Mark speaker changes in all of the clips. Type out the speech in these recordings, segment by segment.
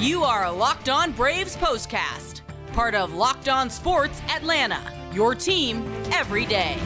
Speaker 1: You are Locked On Braves POSTCAST, part of Locked On Sports Atlanta, your team every day.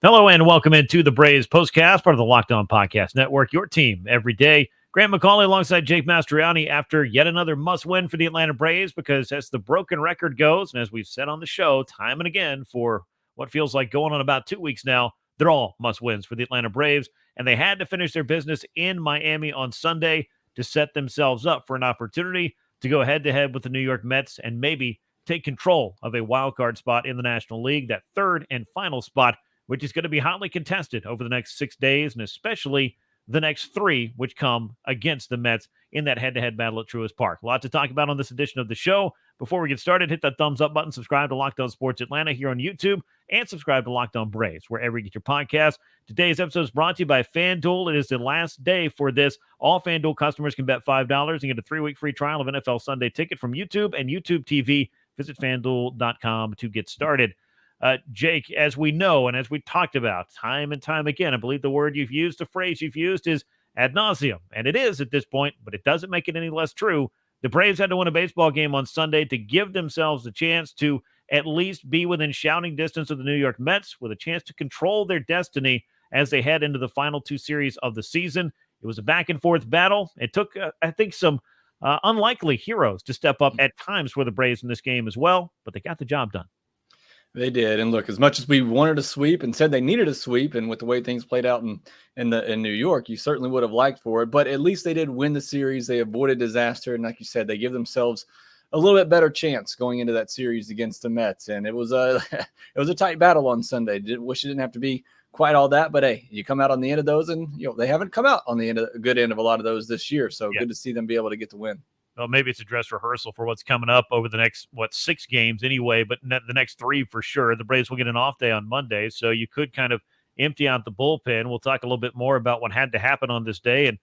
Speaker 2: Hello and welcome into the Braves POSTCAST, part of the Locked On Podcast Network, your team every day. Grant McAuley alongside Jake Mastroianni after yet another must-win for the Atlanta Braves, because as the broken record goes, and as we've said on the show time and again for what feels like going on about 2 weeks now, they're all must-wins for the Atlanta Braves, and they had to finish their business in Miami on Sunday to set themselves up for an opportunity to go head-to-head with the New York Mets and maybe take control of a wild card spot in the National League, that third and final spot, which is going to be hotly contested over the next 6 days, and especially the next 3, which come against the Mets in that head-to-head battle at Truist Park. A lot to talk about on this edition of the show. Before we get started, hit that thumbs up button, subscribe to Locked On Sports Atlanta here on YouTube, and subscribe to Locked On Braves, wherever you get your podcasts. Today's episode is brought to you by FanDuel. It is the last day for this. All FanDuel customers can bet $5 and get a 3-week free trial of NFL Sunday Ticket from YouTube and YouTube TV. Visit FanDuel.com to get started. Jake, as we know and as we talked about time and time again, I believe the word you've used, the phrase you've used is ad nauseum. And it is at this point, but it doesn't make it any less true. The Braves had to win a baseball game on Sunday to give themselves a chance to at least be within shouting distance of the New York Mets, with a chance to control their destiny as they head into the final 2 series of the season. It was a back-and-forth battle. It took, I think, some unlikely heroes to step up at times for the Braves in this game as well, but they got the job done.
Speaker 3: They did. And look, as much as we wanted a sweep and said they needed a sweep, and with the way things played out in New York, you certainly would have liked for it. But at least they did win the series. They avoided disaster. And like you said, they give themselves a little bit better chance going into that series against the Mets. And it was a tight battle on Sunday. Wish it didn't have to be quite all that. But hey, you come out on the end of those, and they haven't come out on the good end of a lot of those this year. So Good to see them be able to get the win.
Speaker 2: Well, maybe it's a dress rehearsal for what's coming up over the next, 6 games anyway, but the next 3 for sure. The Braves will get an off day on Monday, so you could kind of empty out the bullpen. We'll talk a little bit more about what had to happen on this day and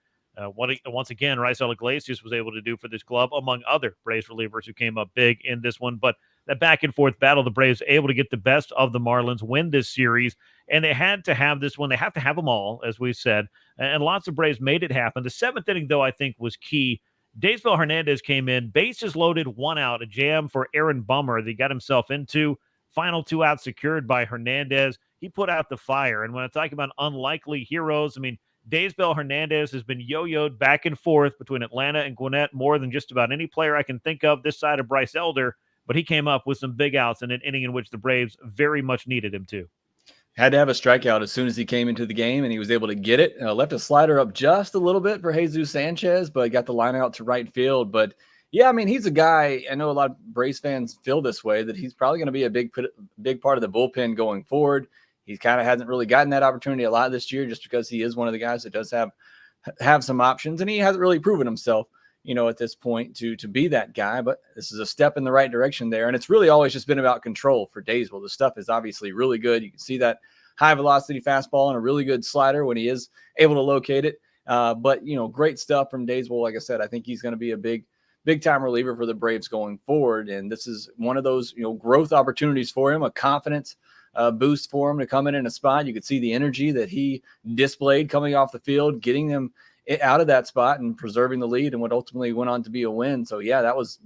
Speaker 2: what, once again, Raisel Iglesias was able to do for this club, among other Braves relievers who came up big in this one. But that back-and-forth battle, the Braves able to get the best of the Marlins, win this series, and they had to have this one. They have to have them all, as we said, and lots of Braves made it happen. The 7th inning, though, I think was key. Daysbel Hernandez came in, bases loaded, 1 out, a jam for Aaron Bummer that he got himself into. Final 2 outs secured by Hernandez. He put out the fire. And when I talk about unlikely heroes, I mean, Daysbel Hernandez has been yo-yoed back and forth between Atlanta and Gwinnett more than just about any player I can think of this side of Bryce Elder, but he came up with some big outs in an inning in which the Braves very much needed him to.
Speaker 3: Had to have a strikeout as soon as he came into the game, and he was able to get it. Left a slider up just a little bit for Jesus Sanchez, but got the line out to right field. But, yeah, I mean, he's a guy, I know a lot of Braves fans feel this way, that he's probably going to be a big part of the bullpen going forward. He kind of hasn't really gotten that opportunity a lot this year, just because he is one of the guys that does have some options, and he hasn't really proven himself, at this point to be that guy. But this is a step in the right direction there, and it's really always just been about control for Daysbel. The stuff is obviously really good. You can see that high velocity fastball and a really good slider when he is able to locate it. But great stuff from Daysbel. Like I said, I think he's going to be a big time reliever for the Braves going forward. And this is one of those, growth opportunities for him, a confidence boost for him to come in a spot. You could see the energy that he displayed coming off the field, getting them out of that spot and preserving the lead and what ultimately went on to be a win. So yeah, that was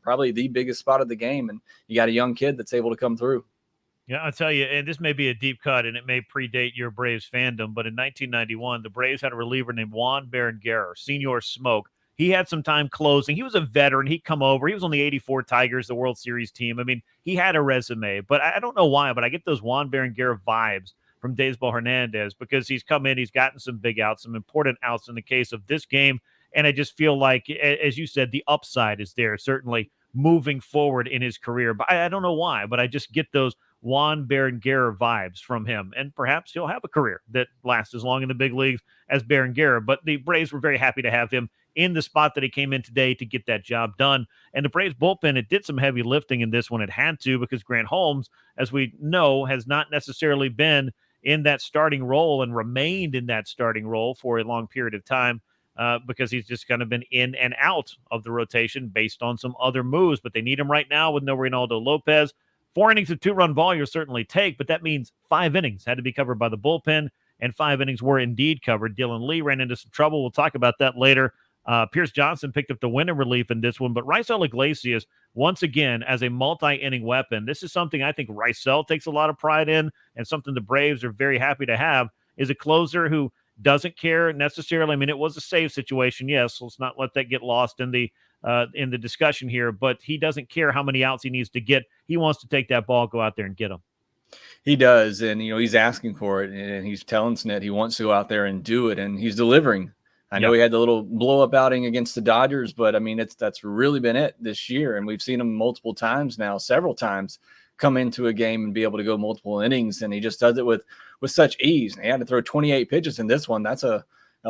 Speaker 3: probably the biggest spot of the game. And you got a young kid that's able to come through.
Speaker 2: Yeah, I'll tell you, and this may be a deep cut, and it may predate your Braves fandom, but in 1991, the Braves had a reliever named Juan Berenguer, Senior Smoke. He had some time closing. He was a veteran. He'd come over. He was on the 84 Tigers, the World Series team. I mean, he had a resume, but I don't know why, but I get those Juan Berenguer vibes from Daysbel Hernandez, because he's come in, he's gotten some big outs, some important outs in the case of this game, and I just feel like, as you said, the upside is there, certainly moving forward in his career. But I don't know why, but I just get those Juan Berenguer vibes from him, and perhaps he'll have a career that lasts as long in the big leagues as Berenguer. But the Braves were very happy to have him in the spot that he came in today to get that job done. And the Braves bullpen, it did some heavy lifting in this one. It had to, because Grant Holmes, as we know, has not necessarily been in that starting role and remained in that starting role for a long period of time, because he's just kind of been in and out of the rotation based on some other moves. But they need him right now with no Reynaldo Lopez. 4 innings of 2-run ball you'll certainly take, but that means 5 innings had to be covered by the bullpen. and 5 innings were indeed covered. Dylan Lee ran into some trouble. We'll talk about that later. Pierce Johnson picked up the win in relief in this one, but Raisel Iglesias, once again, as a multi-inning weapon, this is something I think Raisel takes a lot of pride in, and something the Braves are very happy to have, is a closer who doesn't care necessarily. I mean, it was a save situation, yes. Let's not let that get lost in the discussion here, but he doesn't care how many outs he needs to get. He wants to take that ball, go out there and get them.
Speaker 3: He does, and he's asking for it, and he's telling Snit he wants to go out there and do it, and he's delivering. I know he had the little blow-up outing against the Dodgers, but I mean, that's really been it this year, and we've seen him multiple times now, several times, come into a game and be able to go multiple innings, and he just does it with such ease. He had to throw 28 pitches in this one. That's a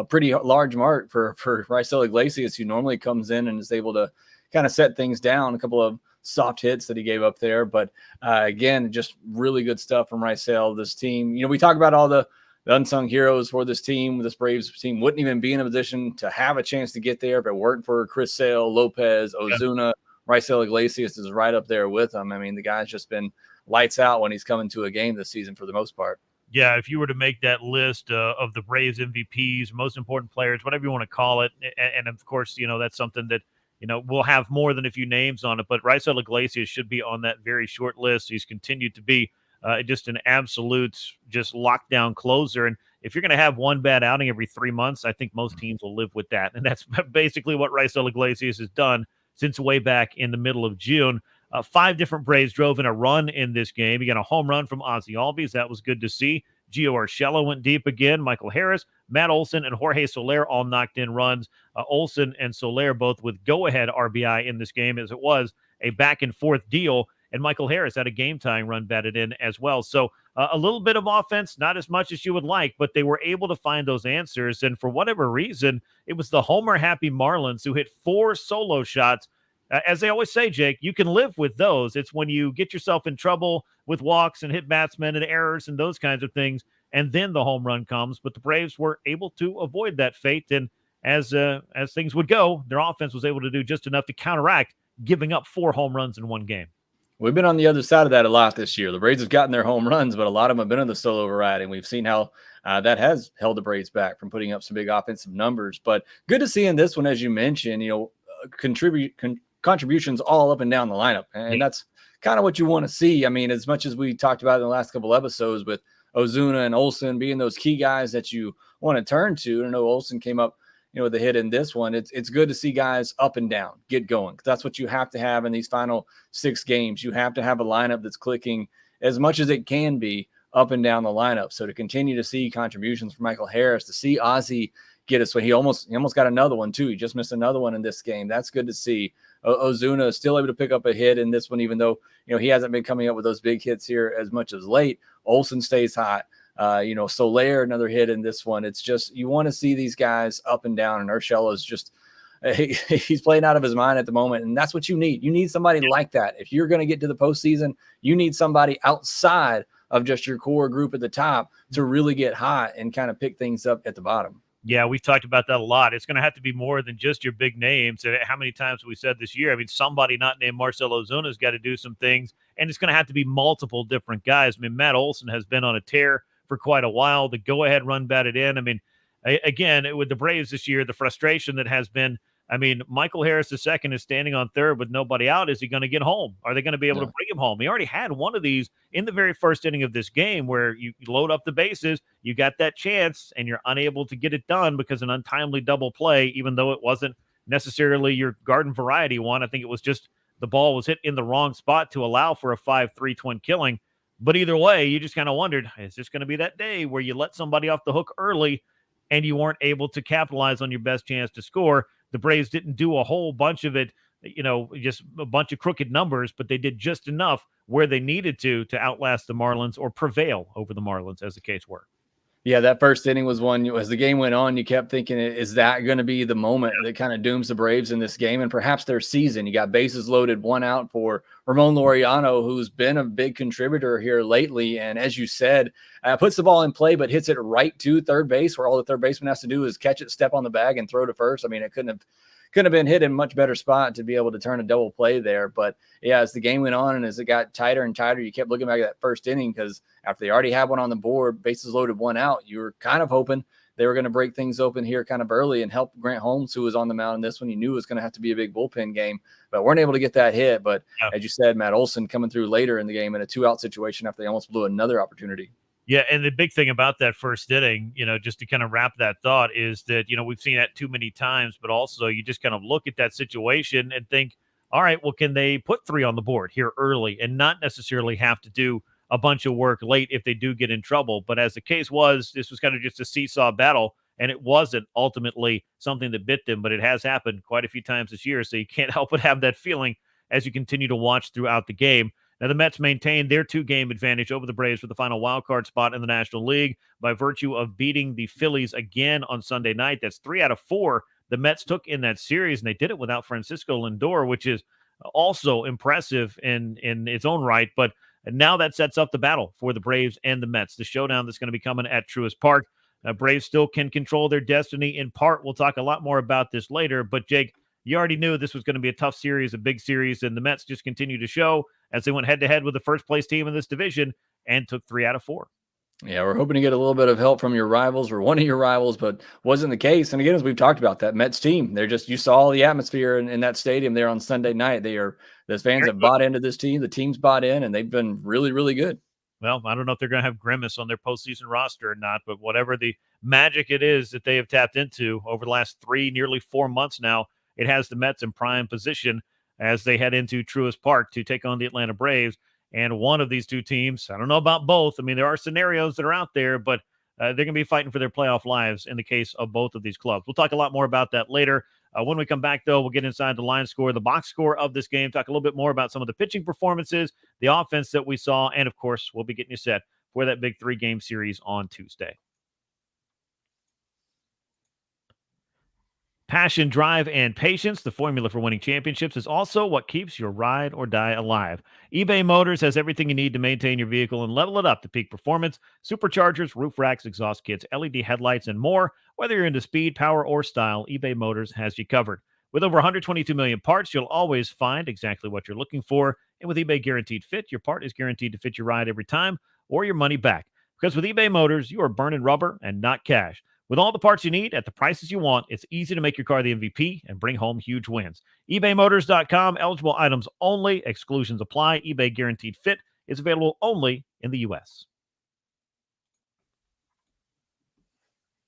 Speaker 3: pretty large mark for Raisel Iglesias, who normally comes in and is able to kind of set things down. A couple of soft hits that he gave up there, but again, just really good stuff from Raisel. This team, we talk about all the unsung heroes for this team. This Braves team wouldn't even be in a position to have a chance to get there if it weren't for Chris Sale, Lopez, Ozuna. Raisel Iglesias is right up there with them. I mean, the guy's just been lights out when he's coming to a game this season for the most part.
Speaker 2: Yeah, if you were to make that list of the Braves MVPs, most important players, whatever you want to call it, and of course, that's something that, we'll have more than a few names on it, but Raisel Iglesias should be on that very short list. He's continued to be just an absolute just lockdown closer. And if you're going to have one bad outing every 3 months, I think most teams will live with that. And that's basically what Raisel Iglesias has done since way back in the middle of June. 5 different Braves drove in a run in this game. You got a home run from Ozzie Albies. That was good to see. Gio Urshela went deep again. Michael Harris, Matt Olson, and Jorge Soler all knocked in runs. Olson and Soler both with go-ahead RBI in this game, as it was a back-and-forth deal. And Michael Harris had a game-tying run batted in as well. So a little bit of offense, not as much as you would like, but they were able to find those answers. And for whatever reason, it was the homer-happy Marlins who hit 4 solo shots. As they always say, Jake, you can live with those. It's when you get yourself in trouble with walks and hit batsmen and errors and those kinds of things, and then the home run comes. But the Braves were able to avoid that fate. And as things would go, their offense was able to do just enough to counteract giving up 4 home runs in one game.
Speaker 3: We've been on the other side of that a lot this year. The Braves have gotten their home runs, but a lot of them have been in the solo variety. And we've seen how that has held the Braves back from putting up some big offensive numbers. But good to see in this one, as you mentioned, contributions all up and down the lineup. And that's kind of what you want to see. I mean, as much as we talked about in the last couple episodes with Ozuna and Olson being those key guys that you want to turn to. I know Olson came up, with the hit in this one. It's good to see guys up and down, get going. That's what you have to have in these final 6 games. You have to have a lineup that's clicking as much as it can be up and down the lineup. So to continue to see contributions from Michael Harris, to see Ozzie get us, he almost got another one too. He just missed another one in this game. That's good to see. Ozuna is still able to pick up a hit in this one, even though, he hasn't been coming up with those big hits here as much as late. Olson stays hot. Soler, another hit in this one. It's just, you want to see these guys up and down, and Urshela is just, he's playing out of his mind at the moment. And that's what you need. You need somebody like that. If you're going to get to the postseason, you need somebody outside of just your core group at the top to really get hot and kind of pick things up at the bottom.
Speaker 2: Yeah, we've talked about that a lot. It's going to have to be more than just your big names. And how many times have we said this year? I mean, somebody not named Marcell Ozuna has got to do some things, and it's going to have to be multiple different guys. I mean, Matt Olson has been on a tear for quite a while. The go-ahead run batted in. I mean, again, with the Braves this year, the frustration that has been, I mean, Michael Harris II is standing on third with nobody out. Is he going to get home? Are they going to be able to bring him home? He already had one of these in the very first inning of this game where you load up the bases, you got that chance, and you're unable to get it done because an untimely double play, even though it wasn't necessarily your garden variety one. I think it was just the ball was hit in the wrong spot to allow for a 5-3 twin killing. But either way, you just kind of wondered, is this going to be that day where you let somebody off the hook early and you weren't able to capitalize on your best chance to score? The Braves didn't do a whole bunch of it, just a bunch of crooked numbers, but they did just enough where they needed to outlast the Marlins or prevail over the Marlins, as the case were.
Speaker 3: Yeah, that first inning was one, as the game went on, you kept thinking, is that going to be the moment that kind of dooms the Braves in this game and perhaps their season? You got bases loaded, 1 out for Ramon Laureano, who's been a big contributor here lately. And as you said, puts the ball in play, but hits it right to third base, where all the third baseman has to do is catch it, step on the bag, and throw to first. I mean, it couldn't could have been hit in a much better spot to be able to turn a double play there. But yeah, as the game went on and as it got tighter and tighter, you kept looking back at that first inning because after they already had one on the board, bases loaded, one out, you were kind of hoping they were going to break things open here kind of early and help Grant Holmes, who was on the mound in this one. You knew it was going to have to be a big bullpen game, but weren't able to get that hit. But as you said, Matt Olson coming through later in the game in a 2-out situation after they almost blew another opportunity.
Speaker 2: Yeah, and the big thing about that first inning, just to kind of wrap that thought, is that, we've seen that too many times, but also you just kind of look at that situation and think, all right, well, can they put 3 on the board here early and not necessarily have to do a bunch of work late if they do get in trouble? But as the case was, this was kind of just a seesaw battle, and it wasn't ultimately something that bit them, but it has happened quite a few times this year, so you can't help but have that feeling as you continue to watch throughout the game. Now, the Mets maintained their 2-game advantage over the Braves for the final wildcard spot in the National League by virtue of beating the Phillies again on Sunday night. That's 3 out of 4 the Mets took in that series, and they did it without Francisco Lindor, which is also impressive in its own right. But now that sets up the battle for the Braves and the Mets, the showdown that's going to be coming at Truist Park. Braves still can control their destiny in part. We'll talk a lot more about this later. But, Jake, you already knew this was going to be a tough series, a big series, and the Mets just continue to show as they went head-to-head with the first-place team in this division and took 3 out of 4.
Speaker 3: Yeah, we're hoping to get a little bit of help from your rivals or one of your rivals, but wasn't the case. And again, as we've talked about, that Mets team, you saw the atmosphere in that stadium there on Sunday night. The fans have bought into this team. The team's bought in, and they've been really, really good.
Speaker 2: Well, I don't know if they're going to have Grimace on their postseason roster or not, but whatever the magic it is that they have tapped into over the last 3, nearly 4 months now, it has the Mets in prime position as they head into Truist Park to take on the Atlanta Braves. And one of these two teams, I don't know about both. I mean, there are scenarios that are out there, but they're going to be fighting for their playoff lives in the case of both of these clubs. We'll talk a lot more about that later. When we come back, though, we'll get inside the line score, the box score of this game, talk a little bit more about some of the pitching performances, the offense that we saw, and, of course, we'll be getting you set for that big 3-game series on Tuesday. Passion, drive, and patience, the formula for winning championships, is also what keeps your ride or die alive. eBay Motors has everything you need to maintain your vehicle and level it up to peak performance. Superchargers, roof racks, exhaust kits, LED headlights, and more. Whether you're into speed, power, or style, eBay Motors has you covered. With over 122 million parts, you'll always find exactly what you're looking for. And with eBay Guaranteed Fit, your part is guaranteed to fit your ride every time or your money back. Because with eBay Motors, you are burning rubber and not cash. With all the parts you need at the prices you want, it's easy to make your car the MVP and bring home huge wins. ebaymotors.com, eligible items only, exclusions apply. eBay Guaranteed Fit is available only in the U.S.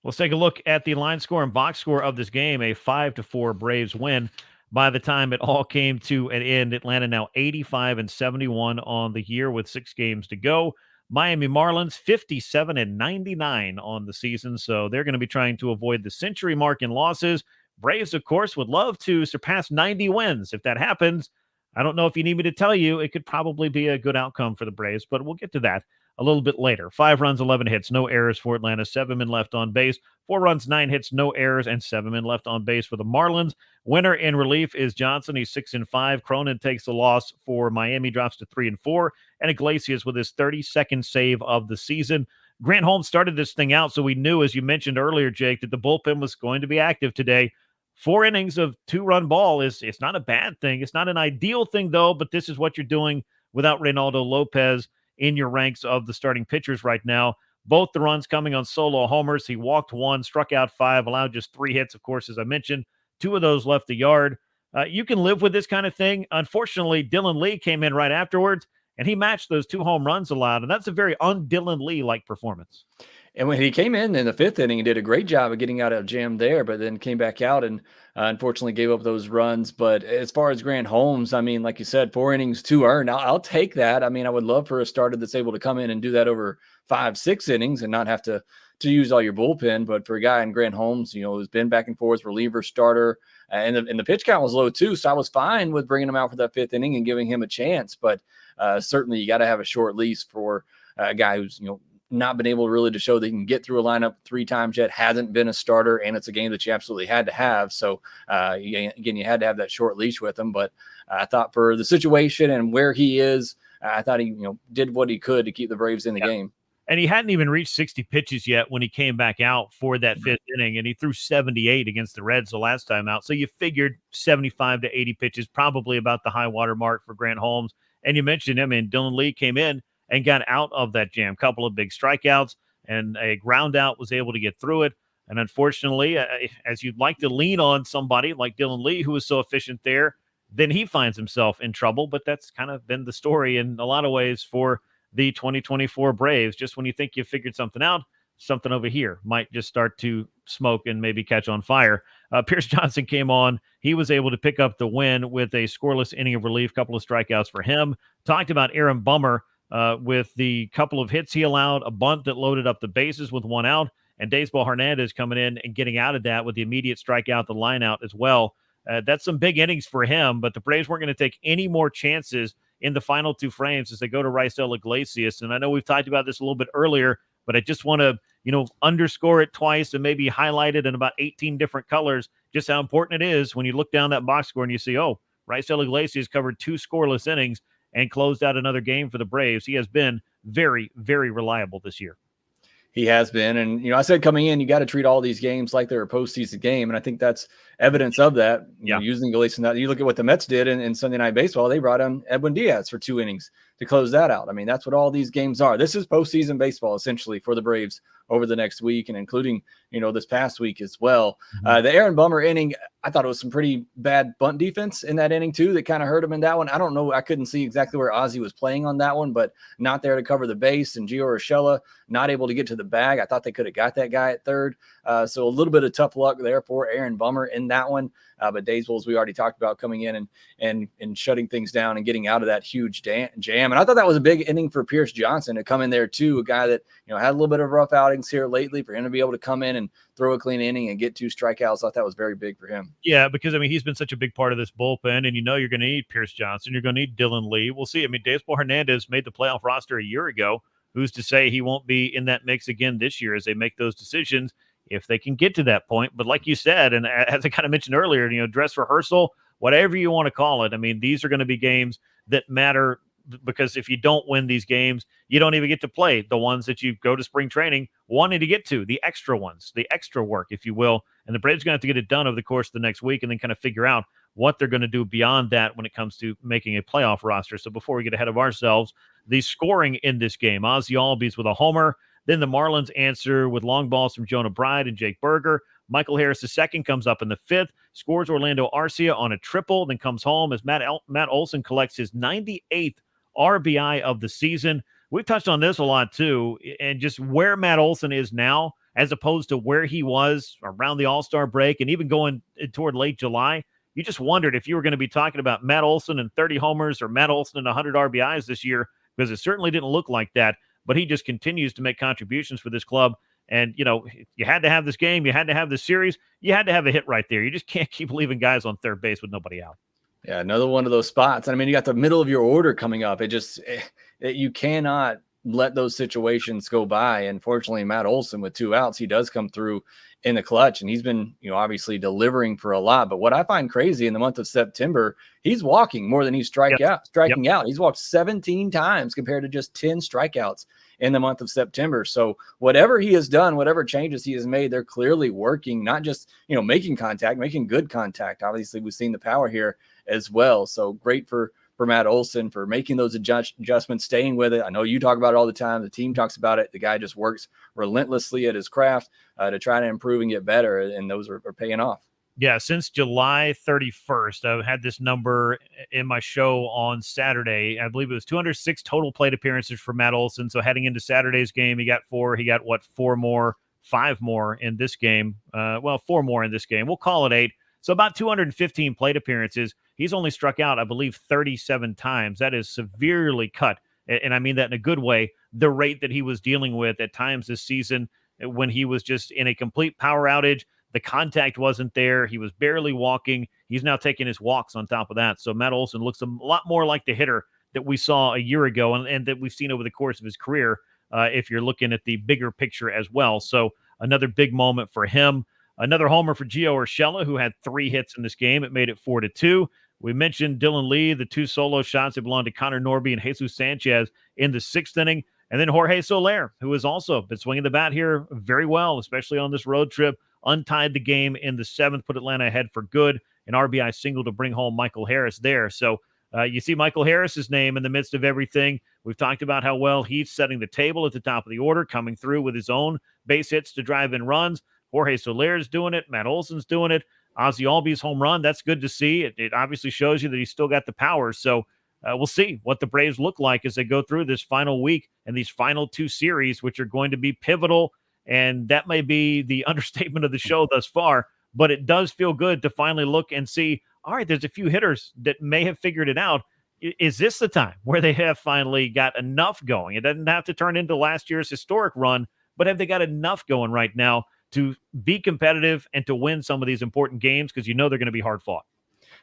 Speaker 2: Let's take a look at the line score and box score of this game, a 5-4 Braves win. By the time it all came to an end, Atlanta now 85-71 on the year with 6 games to go. Miami Marlins 57-99 on the season, so they're going to be trying to avoid the century mark in losses. Braves, of course, would love to surpass 90 wins. If that happens, I don't know if you need me to tell you, it could probably be a good outcome for the Braves, but we'll get to that a little bit later. 5 runs, 11 hits, no errors for Atlanta, 7 men left on base, 4 runs, 9 hits, no errors, and 7 men left on base for the Marlins. Winner in relief is Johnson. He's 6-5. Cronin takes the loss for Miami, drops to 3-4, and Iglesias with his 32nd save of the season. Grant Holmes started this thing out, so we knew, as you mentioned earlier, Jake, that the bullpen was going to be active today. 4 innings of 2-run ball it's not a bad thing. It's not an ideal thing, though, but this is what you're doing without Reynaldo Lopez in your ranks of the starting pitchers right now. Both the runs coming on solo homers. He walked 1, struck out 5, allowed just 3 hits, of course, as I mentioned. 2 of those left the yard. You can live with this kind of thing. Unfortunately, Dylan Lee came in right afterwards, and he matched those 2 home runs allowed, and that's a very un-Dylan Lee-like performance.
Speaker 3: And when he came in the 5th inning, he did a great job of getting out of jam there, but then came back out and unfortunately gave up those runs. But as far as Grant Holmes, I mean, like you said, 4 innings, 2 earned. I'll take that. I mean, I would love for a starter that's able to come in and do that over 5-6 innings and not have to use all your bullpen. But for a guy in Grant Holmes, who's been back and forth, reliever, starter, and the pitch count was low too. So I was fine with bringing him out for that 5th inning and giving him a chance. But certainly you got to have a short leash for a guy who's, not been able really to show that he can get through a lineup 3 times yet, hasn't been a starter, and it's a game that you absolutely had to have. So, again, you had to have that short leash with him. But I thought for the situation and where he is, I thought he did what he could to keep the Braves in the game.
Speaker 2: And he hadn't even reached 60 pitches yet when he came back out for that fifth inning, and he threw 78 against the Reds the last time out. So you figured 75 to 80 pitches, probably about the high water mark for Grant Holmes. And you mentioned him, and Dylan Lee came in and got out of that jam. Couple of big strikeouts and a ground out, was able to get through it. And unfortunately, as you'd like to lean on somebody like Dylan Lee, who was so efficient there, then he finds himself in trouble. But that's kind of been the story in a lot of ways for the 2024 Braves. Just when you think you've figured something out, something over here might just start to smoke and maybe catch on fire. Pierce Johnson came on. He was able to pick up the win with a scoreless inning of relief, couple of strikeouts for him. Talked about Aaron Bummer with the couple of hits he allowed, a bunt that loaded up the bases with one out, and Daysball Hernandez coming in and getting out of that with the immediate strikeout, the line out as well. That's some big innings for him, but the Braves weren't going to take any more chances in the final two frames as they go to Raisel Iglesias. And I know we've talked about this a little bit earlier, but I just want to, underscore it twice and maybe highlight it in about 18 different colors, just how important it is when you look down that box score and you see, Raisel Iglesias covered 2 scoreless innings and closed out another game for the Braves. He has been very, very reliable this year.
Speaker 3: He has been. And, I said coming in, you got to treat all these games like they're a postseason game. And I think that's evidence of that. Using Iglesias. Now, you look at what the Mets did in Sunday Night Baseball. They brought in Edwin Diaz for 2 innings to close that out. I mean, that's what all these games are. This is postseason baseball, essentially, for the Braves over the next week, and including, this past week as well. The Aaron Bummer inning, I thought it was some pretty bad bunt defense in that inning too that kind of hurt him in that one. I don't know. I couldn't see exactly where Ozzie was playing on that one, but not there to cover the base, and Gio Urshela not able to get to the bag. I thought they could have got that guy at third. So a little bit of tough luck there for Aaron Bummer in that one. But Daysball, as we already talked about, coming in and shutting things down and getting out of that huge jam. And I thought that was a big inning for Pierce Johnson to come in there too, a guy that had a little bit of rough outings here lately. For him to be able to come in and throw a clean inning and get 2 strikeouts, I thought that was very big for him.
Speaker 2: Yeah, because he's been such a big part of this bullpen, and you're going to need Pierce Johnson, you're going to need Dylan Lee. We'll see. Daysball Hernandez made the playoff roster a year ago. Who's to say he won't be in that mix again this year as they make those decisions, if they can get to that point? But like you said, and as I kind of mentioned earlier, dress rehearsal, whatever you want to call it. These are going to be games that matter, because if you don't win these games, you don't even get to play the ones that you go to spring training wanting to get to, the extra ones, the extra work, if you will. And the Braves are going to have to get it done over the course of the next week and then kind of figure out what they're going to do beyond that when it comes to making a playoff roster. So before we get ahead of ourselves, the scoring in this game, Ozzie Albies with a homer. Then the Marlins answer with long balls from Jonah Bride and Jake Berger. Michael Harris II comes up in the 5th, scores Orlando Arcia on a triple, then comes home as Matt Olson collects his 98th RBI of the season. We've touched on this a lot too, and just where Matt Olson is now as opposed to where he was around the All-Star break and even going toward late July. You just wondered if you were going to be talking about Matt Olson and 30 homers or Matt Olson and 100 RBIs this year, because it certainly didn't look like that. But he just continues to make contributions for this club. And, you had to have this game. You had to have this series. You had to have a hit right there. You just can't keep leaving guys on third base with nobody out. Yeah,
Speaker 3: another one of those spots. You got the middle of your order coming up. You cannot let those situations go by. And fortunately, Matt Olson with 2 outs, he does come through in the clutch, and he's been, obviously delivering for a lot. But what I find crazy in the month of September, he's walking more than he's striking out. He's walked 17 times compared to just 10 strikeouts in the month of September. So whatever he has done, whatever changes he has made, they're clearly working, not just, making contact, making good contact. Obviously, we've seen the power here as well. So great for Matt Olson for making those adjustments, staying with it. I know you talk about it all the time. The team talks about it. The guy just works relentlessly at his craft to try to improve and get better, and those are paying off.
Speaker 2: Yeah, since July 31st, I've had this number in my show on Saturday. I believe it was 206 total plate appearances for Matt Olson. So heading into Saturday's game, he got 4. He got, 4 more, 5 more in this game. 4 more in this game. We'll call it 8. So about 215 plate appearances. He's only struck out, I believe, 37 times. That is severely cut, and I mean that in a good way, the rate that he was dealing with at times this season when he was just in a complete power outage. The contact wasn't there. He was barely walking. He's now taking his walks on top of that. So Matt Olson looks a lot more like the hitter that we saw a year ago and that we've seen over the course of his career, if you're looking at the bigger picture as well. So another big moment for him. Another homer for Gio Urshela, who had 3 hits in this game. It made it 4-2. We mentioned Dylan Lee, the 2 solo shots that belonged to Connor Norby and Jesus Sanchez in the 6th inning. And then Jorge Soler, who has also been swinging the bat here very well, especially on this road trip, untied the game in the 7th, put Atlanta ahead for good. An RBI single to bring home Michael Harris there. So you see Michael Harris's name in the midst of everything. We've talked about how well he's setting the table at the top of the order, coming through with his own base hits to drive in runs. Jorge Soler's doing it. Matt Olson's doing it. Ozzie Albies home run. That's good to see. It obviously shows you that he's still got the power. So we'll see what the Braves look like as they go through this final week and these final 2 series, which are going to be pivotal. And that may be the understatement of the show thus far, but it does feel good to finally look and see, all right, there's a few hitters that may have figured it out. Is this the time where they have finally got enough going? It doesn't have to turn into last year's historic run, but have they got enough going right now to be competitive and to win some of these important games? Because you know they're going to be hard fought.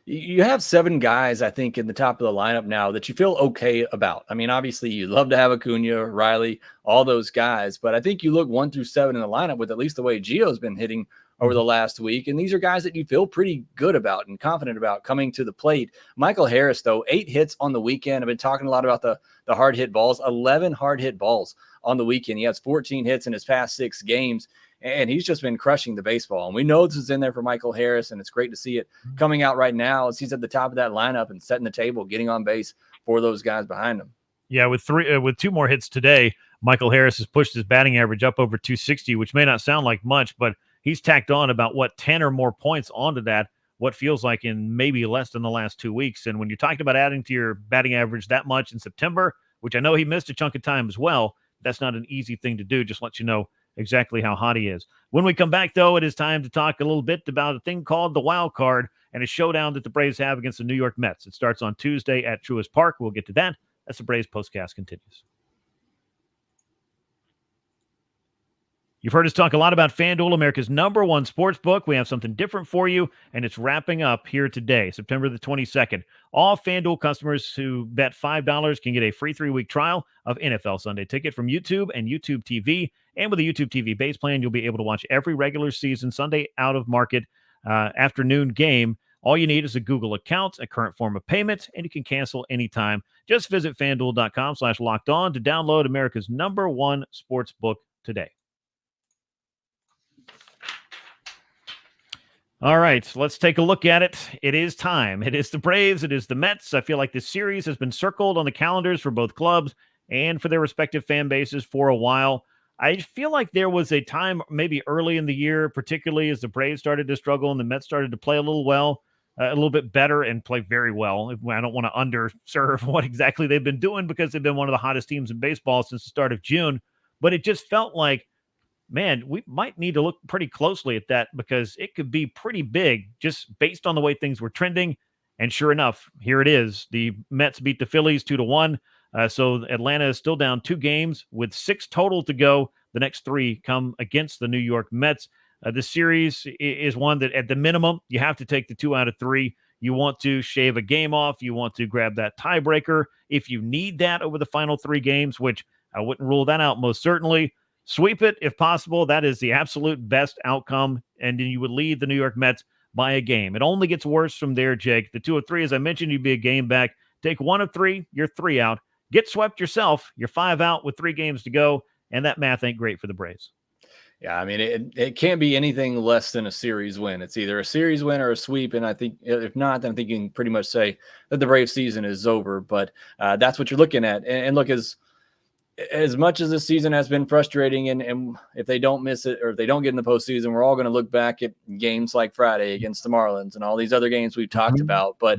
Speaker 3: You have 7 guys, I think, in the top of the lineup now that you feel okay about. I mean, obviously, you'd love to have Acuna, Riley, all those guys. But I think you look 1 through 7 in the lineup with at least the way Gio's been hitting over the last week. And these are guys that you feel pretty good about and confident about coming to the plate. Michael Harris, though, 8 hits on the weekend. I've been talking a lot about the hard hit balls, 11 hard hit balls on the weekend. He has 14 hits in his past 6 games. And he's just been crushing the baseball. And we know this is in there for Michael Harris, and it's great to see it coming out right now as he's at the top of that lineup and setting the table, getting on base for those guys behind him.
Speaker 2: Yeah, with 2 more hits today, Michael Harris has pushed his batting average up over 260, which may not sound like much, but he's tacked on about, 10 or more points onto that, what feels like in maybe less than the last 2 weeks. And when you're talking about adding to your batting average that much in September, which I know he missed a chunk of time as well, that's not an easy thing to do. Just let you know exactly how hot he is. When we come back, though, it is time to talk a little bit about a thing called the wild card and a showdown that the Braves have against the New York Mets. It starts on Tuesday at Truist Park. We'll get to that as the Braves postcast continues. You've heard us talk a lot about FanDuel, America's #1 sports book. We have something different for you, and it's wrapping up here today, September the 22nd. All FanDuel customers who bet $5 can get a free 3-week trial of NFL Sunday Ticket from YouTube and YouTube TV. And with a YouTube TV base plan, you'll be able to watch every regular season Sunday out-of-market afternoon game. All you need is a Google account, a current form of payment, and you can cancel anytime. Just visit FanDuel.com/lockedon to download America's #1 sports book today. All right, let's take a look at it. It is time. It is the Braves. It is the Mets. I feel like this series has been circled on the calendars for both clubs and for their respective fan bases for a while. I feel like there was a time maybe early in the year, particularly as the Braves started to struggle and the Mets started to play a little bit better and play very well. I don't want to underserve what exactly they've been doing because they've been one of the hottest teams in baseball since the start of June. But it just felt like, man, we might need to look pretty closely at that because it could be pretty big just based on the way things were trending. And sure enough, here it is. The Mets beat the Phillies 2-1. So Atlanta is still down 2 games with 6 total to go. The next 3 come against the New York Mets. The series is one that at the minimum, you have to take the 2 out of 3. You want to shave a game off. You want to grab that tiebreaker. If you need that over the final 3 games, which I wouldn't rule that out most certainly, sweep it if possible. That is the absolute best outcome. And then you would lead the New York Mets by a game. It only gets worse from there, Jake. The 2 of 3, as I mentioned, you'd be a game back. Take 1 of 3, you're 3 out. Get swept yourself. You're 5 out with 3 games to go. And that math ain't great for the Braves.
Speaker 3: Yeah, I mean, it can't be anything less than a series win. It's either a series win or a sweep. And I think if not, then I think you can pretty much say that the Braves season is over. But that's what you're looking at. And look, as much as this season has been frustrating, and if they don't miss it or if they don't get in the postseason, we're all going to look back at games like Friday against the Marlins and all these other games we've talked about. But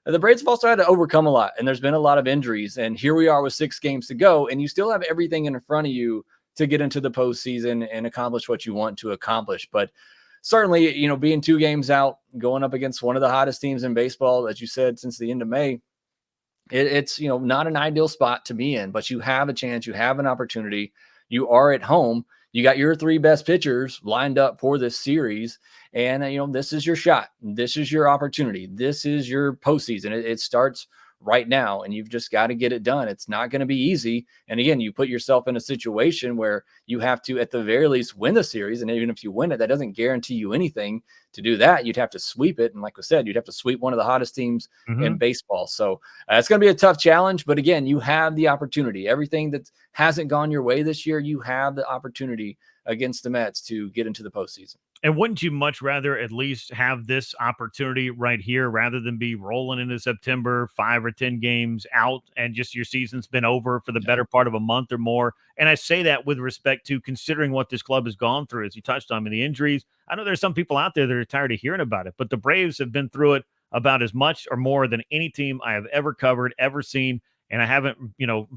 Speaker 3: the Braves have also had to overcome a lot, and there's been a lot of injuries. And here we are with 6 games to go, and you still have everything in front of you to get into the postseason and accomplish what you want to accomplish. But certainly, being 2 games out, going up against one of the hottest teams in baseball, as you said, since the end of May, it's not an ideal spot to be in, but you have a chance, you have an opportunity. You are at home. You got your 3 best pitchers lined up for this series, and this is your shot. This is your opportunity. This is your postseason. It starts right now, and you've just got to get it done. It's not going to be easy. And again, you put yourself in a situation where you have to, at the very least, win the series. And even if you win it, that doesn't guarantee you anything. To do that, you'd have to sweep it. And like I said, you'd have to sweep one of the hottest teams in baseball. So it's going to be a tough challenge. But again, you have the opportunity. Everything that hasn't gone your way this year, you have the opportunity against the Mets to get into the postseason.
Speaker 2: And wouldn't you much rather at least have this opportunity right here rather than be rolling into September, 5 or 10 games out, and just your season's been over for the better part of a month or more? And I say that with respect to considering what this club has gone through, as you touched on, the injuries. I know there's some people out there that are tired of hearing about it, but the Braves have been through it about as much or more than any team I have ever covered, ever seen. And I haven't,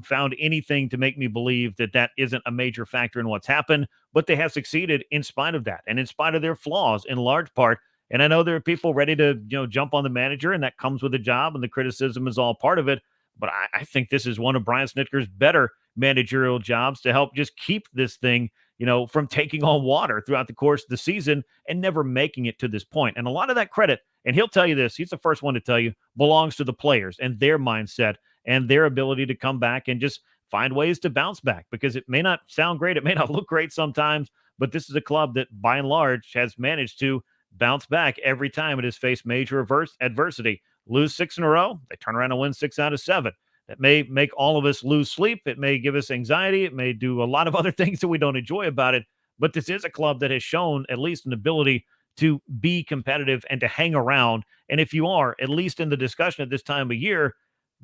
Speaker 2: found anything to make me believe that that isn't a major factor in what's happened, but they have succeeded in spite of that and in spite of their flaws in large part. And I know there are people ready to, jump on the manager, and that comes with the job, and the criticism is all part of it. But I think this is one of Brian Snitker's better managerial jobs to help just keep this thing, from taking on water throughout the course of the season and never making it to this point. And a lot of that credit, and he'll tell you this, he's the first one to tell you, belongs to the players and their mindset and their ability to come back and just find ways to bounce back, because it may not sound great. It may not look great sometimes, but this is a club that by and large has managed to bounce back every time it has faced major adversity. Lose 6 in a row, they turn around and win 6 out of 7. That may make all of us lose sleep. It may give us anxiety. It may do a lot of other things that we don't enjoy about it. But this is a club that has shown at least an ability to be competitive and to hang around. And if you are, at least in the discussion at this time of year,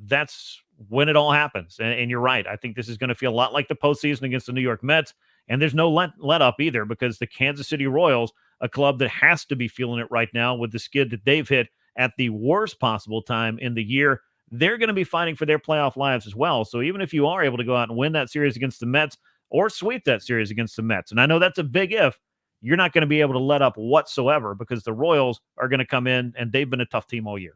Speaker 2: that's when it all happens. And you're right. I think this is going to feel a lot like the postseason against the New York Mets. And there's no let up either, because the Kansas City Royals, a club that has to be feeling it right now with the skid that they've hit at the worst possible time in the year, they're going to be fighting for their playoff lives as well. So even if you are able to go out and win that series against the Mets or sweep that series against the Mets, and I know that's a big if, you're not going to be able to let up whatsoever, because the Royals are going to come in, and they've been a tough team all year.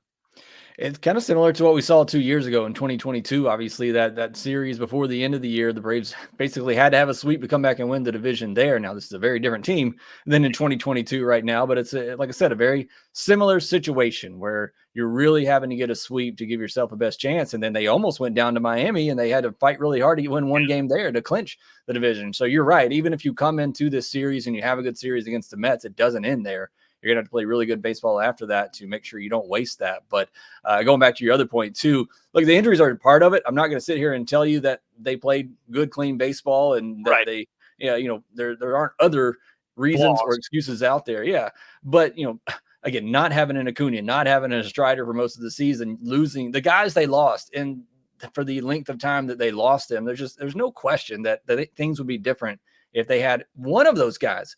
Speaker 3: It's kind of similar to what we saw 2 years ago in 2022. Obviously, that series before the end of the year, the Braves basically had to have a sweep to come back and win the division there. Now, this is a very different team than in 2022 right now, but it's, like I said, a very similar situation where you're really having to get a sweep to give yourself a best chance. And then they almost went down to Miami, and they had to fight really hard to win one game there to clinch the division. So you're right. Even if you come into this series and you have a good series against the Mets, it doesn't end there. You're going to have to play really good baseball after that to make sure you don't waste that. But going back to your other point too, look, the injuries are part of it. I'm not going to sit here and tell you that they played good, clean baseball and that they, there aren't other reasons or excuses out there. Yeah. But, again, not having an Acuna, not having a Strider for most of the season, losing the guys they lost, and for the length of time that they lost them, there's no question that things would be different if they had one of those guys,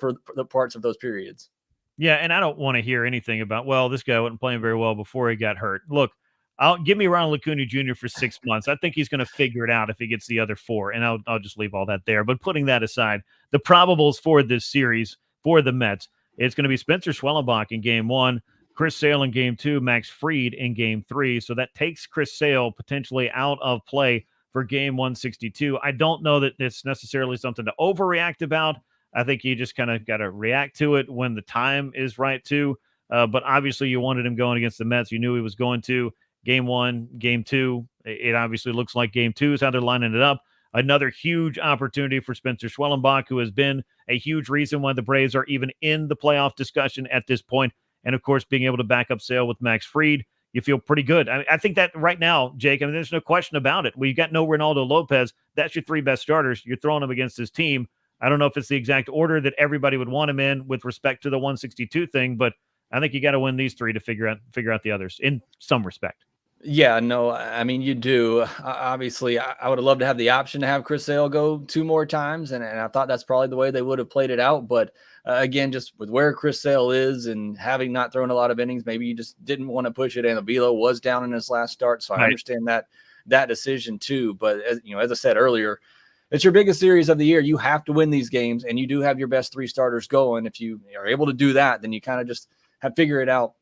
Speaker 3: for the parts of those periods.
Speaker 2: Yeah, and I don't want to hear anything about, well, this guy wasn't playing very well before he got hurt. Look, give me Ronald Acuna Jr. for 6 months. I think he's going to figure it out if he gets the other 4, and I'll just leave all that there. But putting that aside, the probables for this series for the Mets, it's going to be Spencer Schwellenbach in Game 1, Chris Sale in Game 2, Max Fried in Game 3. So that takes Chris Sale potentially out of play for Game 162. I don't know that it's necessarily something to overreact about. I think you just kind of got to react to it when the time is right too. But obviously you wanted him going against the Mets. You knew he was going to. Game 1, Game 2. It obviously looks like Game 2 is how they're lining it up. Another huge opportunity for Spencer Schwellenbach, who has been a huge reason why the Braves are even in the playoff discussion at this point. And of course, being able to back up Sale with Max Fried, you feel pretty good. I think that right now, Jake, there's no question about it. We've got no Ronaldo Lopez. That's your 3 best starters. You're throwing them against his team. I don't know if it's the exact order that everybody would want him in with respect to the 162 thing, but I think you got to win these 3 to figure out the others in some respect.
Speaker 3: Yeah, no, I mean, you do. Obviously, I would have loved to have the option to have Chris Sale go 2 more times, and I thought that's probably the way they would have played it out. But again, just with where Chris Sale is and having not thrown a lot of innings, maybe you just didn't want to push it. And Avila was down in his last start, so I understand that decision too. But as I said earlier, it's your biggest series of the year. You have to win these games, and you do have your best 3 starters going. If you are able to do that, then you kind of just have figured it out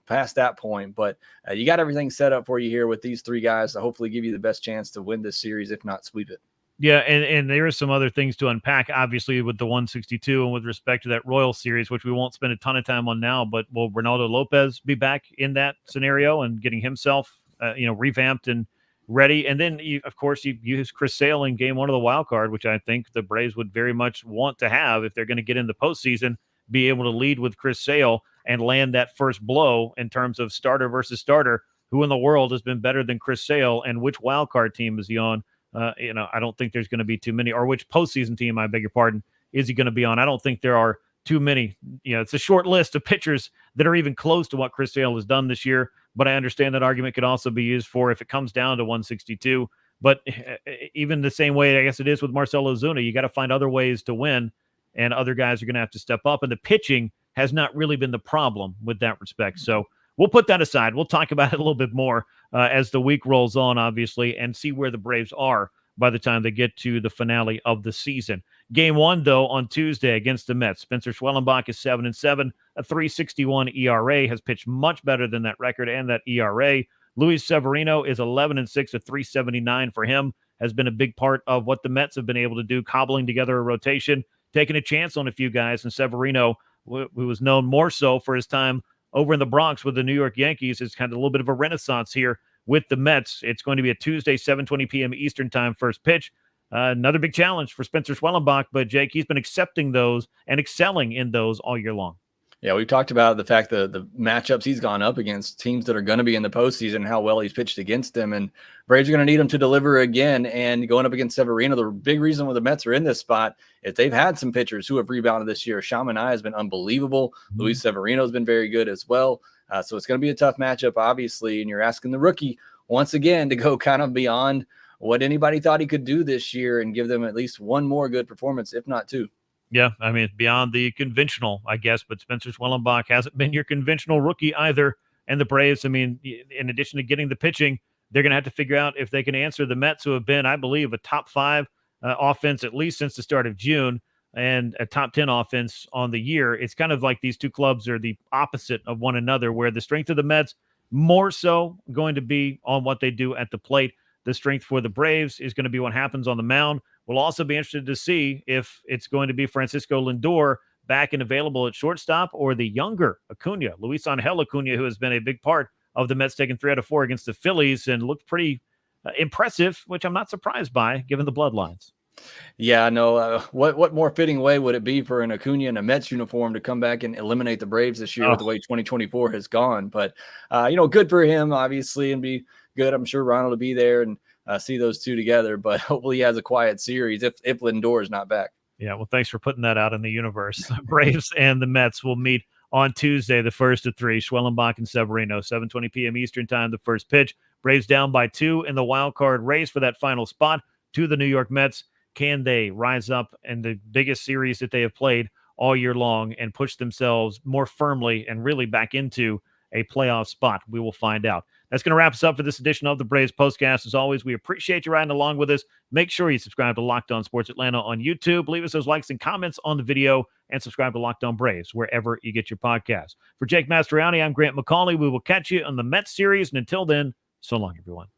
Speaker 3: past that point. But you got everything set up for you here with these 3 guys to hopefully give you the best chance to win this series, if not sweep it.
Speaker 2: Yeah, and there are some other things to unpack, obviously, with the 162 and with respect to that Royal series, which we won't spend a ton of time on now. But will Ronaldo Lopez be back in that scenario and getting himself revamped and ready. And then, of course, you use Chris Sale in game one of the wild card, which I think the Braves would very much want to have if they're going to get in the postseason, be able to lead with Chris Sale and land that first blow in terms of starter versus starter. Who in the world has been better than Chris Sale, and which wild card team is he on? I don't think there's going to be too many, or which postseason team, I beg your pardon, is he going to be on? I don't think there are too many. It's a short list of pitchers that are even close to what Chris Sale has done this year. But I understand that argument could also be used for if it comes down to 162. But even the same way, I guess it is with Marcell Ozuna, you got to find other ways to win, and other guys are going to have to step up. And the pitching has not really been the problem with that respect. So we'll put that aside. We'll talk about it a little bit more as the week rolls on, obviously, and see where the Braves are by the time they get to the finale of the season. Game one, though, on Tuesday against the Mets. Spencer Schwellenbach is 7-7, a 3.61 ERA, has pitched much better than that record and that ERA. Luis Severino is 11-6, a 3.79 for him, has been a big part of what the Mets have been able to do, cobbling together a rotation, taking a chance on a few guys. And Severino, who was known more so for his time over in the Bronx with the New York Yankees, is kind of a little bit of a renaissance here with the Mets. It's going to be a Tuesday, 7:20 p.m. Eastern time first pitch. Another big challenge for Spencer Schwellenbach, but Jake, he's been accepting those and excelling in those all year long.
Speaker 3: Yeah, we've talked about the fact that the matchups he's gone up against, teams that are going to be in the postseason, how well he's pitched against them, and Braves are going to need him to deliver again. And going up against Severino, the big reason why the Mets are in this spot is they've had some pitchers who have rebounded this year. Shamanai has been unbelievable. Luis Severino has been very good as well. So it's going to be a tough matchup, obviously, and you're asking the rookie once again to go kind of beyond what anybody thought he could do this year and give them at least one more good performance, if not two.
Speaker 2: Yeah, I mean, beyond the conventional, I guess, but Spencer Schwellenbach hasn't been your conventional rookie either. And the Braves, I mean, in addition to getting the pitching, they're going to have to figure out if they can answer the Mets, who have been, I believe, a top 5 offense at least since the start of June, and a top 10 offense on the year. It's kind of like these two clubs are the opposite of one another, where the strength of the Mets more so going to be on what they do at the plate. The strength for the Braves is going to be what happens on the mound. We'll also be interested to see if it's going to be Francisco Lindor back and available at shortstop, or the younger Acuna, Luis Angel Acuna, who has been a big part of the Mets taking 3 out of 4 against the Phillies and looked pretty impressive, which I'm not surprised by given the bloodlines.
Speaker 3: Yeah, no. What more fitting way would it be for an Acuna in a Mets uniform to come back and eliminate the Braves this year with the way 2024 has gone? But, good for him, obviously, and be good. I'm sure Ronald will be there and see those two together. But hopefully he has a quiet series if Lindor is not back.
Speaker 2: Yeah, well, thanks for putting that out in the universe. Braves and the Mets will meet on Tuesday, the first of 3. Schwellenbach and Severino, 7:20 p.m. Eastern time, the first pitch. Braves down by 2 in the wild card race for that final spot to the New York Mets. Can they rise up in the biggest series that they have played all year long and push themselves more firmly and really back into a playoff spot? We will find out. That's going to wrap us up for this edition of the Braves Postcast. As always, we appreciate you riding along with us. Make sure you subscribe to Locked On Sports Atlanta on YouTube. Leave us those likes and comments on the video, and subscribe to Locked On Braves wherever you get your podcasts. For Jake Mastroianni, I'm Grant McAuley. We will catch you on the Mets series. And until then, so long, everyone.